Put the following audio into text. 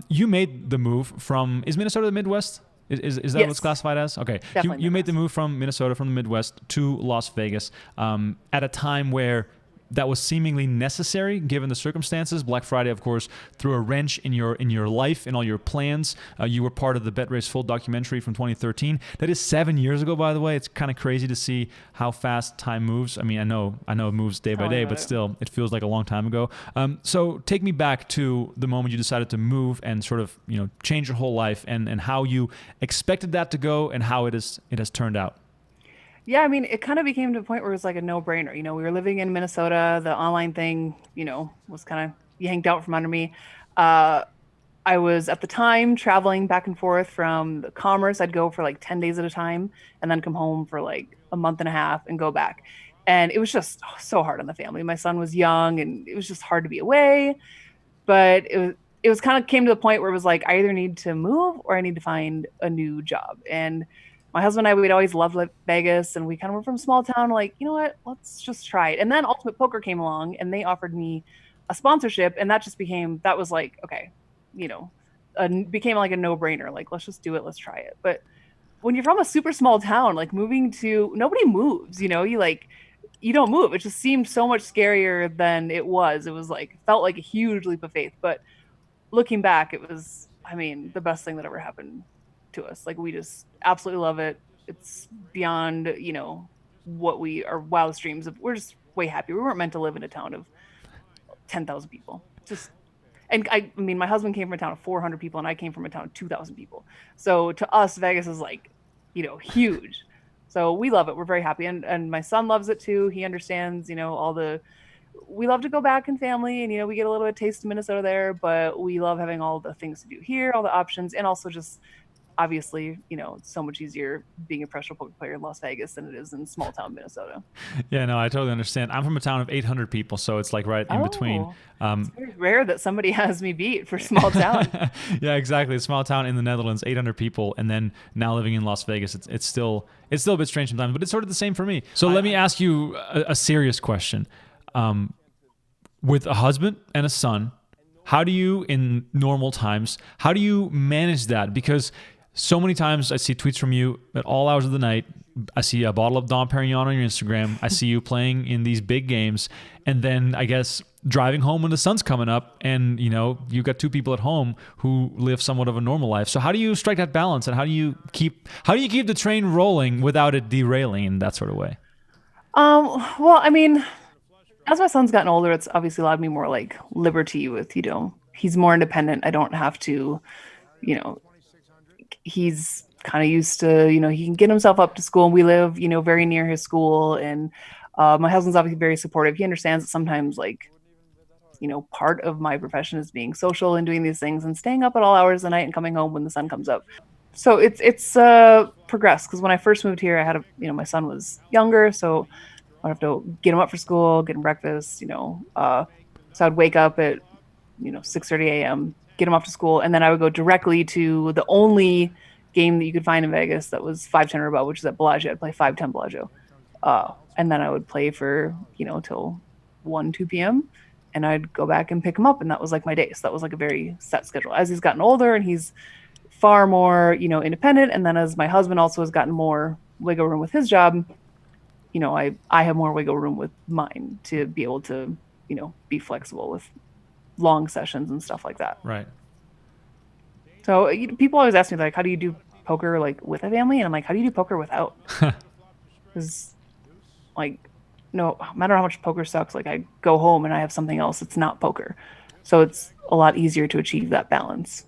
You made the move from, is Minnesota the Midwest? Is that what's Yes, classified as? Okay. definitely You made the Midwest. move from Minnesota, from the Midwest to Las Vegas at a time where that was seemingly necessary given the circumstances. Black Friday, of course, threw a wrench in your life and all your plans. You were part of the Bet Race Full documentary from 2013. That is 7 years ago, by the way. It's kind of crazy to see how fast time moves. I mean, I know it moves day by Tell me day, about but it. still, it feels like a long time ago. So take me back to the moment you decided to move and sort of change your whole life, and how you expected that to go and how it has turned out. Yeah, I mean, it kind of became to a point where it was like a no-brainer. We were living in Minnesota. The online thing, was kind of yanked out from under me. Uh, I was at the time traveling back and forth from the Commerce. I'd go for like 10 days at a time and then come home for like a month and a half and go back. And it was just so hard on the family. My son was young and it was just hard to be away. But it was kind of came to the point where it was like I either need to move or I need to find a new job. And my husband and I, we'd always loved Vegas, and we kind of were from small town. Like, you know what? Let's just try it. And then Ultimate Poker came along, and they offered me a sponsorship, and that was like okay, you know, became like a no brainer. Like, let's just do it. Let's try it. But when you're from a super small town, like moving to nobody moves. You don't move. It just seemed so much scarier than it was. It was like felt like a huge leap of faith. But looking back, it was, I mean, the best thing that ever happened to us. Like we just absolutely love it. It's beyond, what we are wildest dreams of. We're just way happy. We weren't meant to live in a town of 10,000 people. Just and I mean, my husband came from a town of 400 people, and I came from a town of 2,000 people. So to us, Vegas is like, huge. So we love it. We're very happy, and my son loves it too. He understands, all the. We love to go back in family, and we get a little bit of taste of Minnesota there, but we love having all the things to do here, all the options, and also just obviously, it's so much easier being a professional poker player in Las Vegas than it is in small town Minnesota. Yeah, no, I totally understand. I'm from a town of 800 people, so it's like right in between. Oh, it's Um, very rare that somebody has me beat for small town. yeah, exactly. A small town in the Netherlands, 800 people, and then now living in Las Vegas. It's still a bit strange sometimes, but it's sort of the same for me. So let me ask you a serious question. With a husband and a son, how do you, in normal times, how do you manage that? Because so many times I see tweets from you at all hours of the night. I see a bottle of Dom Perignon on your Instagram. I see you playing in these big games, and then I guess driving home when the sun's coming up, and you've got two people at home who live somewhat of a normal life. So how do you strike that balance, and how do you keep the train rolling without it derailing in that sort of way? Well, I mean, as my son's gotten older, it's obviously allowed me more like liberty with, he's more independent. I don't have to, you know, he's kind of used to, he can get himself up to school, and we live, very near his school. And my husband's obviously very supportive. He understands that sometimes, like, part of my profession is being social and doing these things and staying up at all hours of the night and coming home when the sun comes up. So it's progressed because when I first moved here, I had my son was younger, so I'd have to get him up for school, get him breakfast, so I'd wake up at 6:30 a.m., get him off to school, and then I would go directly to the only game that you could find in Vegas that was 510 or above, which is at Bellagio. I'd play 510 Bellagio, and then I would play for till 1 2 p.m., and I'd go back and pick him up, and that was like my day. So that was like a very set schedule. As he's gotten older and he's far more independent, and then as my husband also has gotten more wiggle room with his job, I have more wiggle room with mine to be able to be flexible with long sessions and stuff like that. Right. So people always ask me like, how do you do poker like with a family? And I'm like, how do you do poker without? Because like, no matter how much poker sucks, like I go home and I have something else. It's not poker, so it's a lot easier to achieve that balance.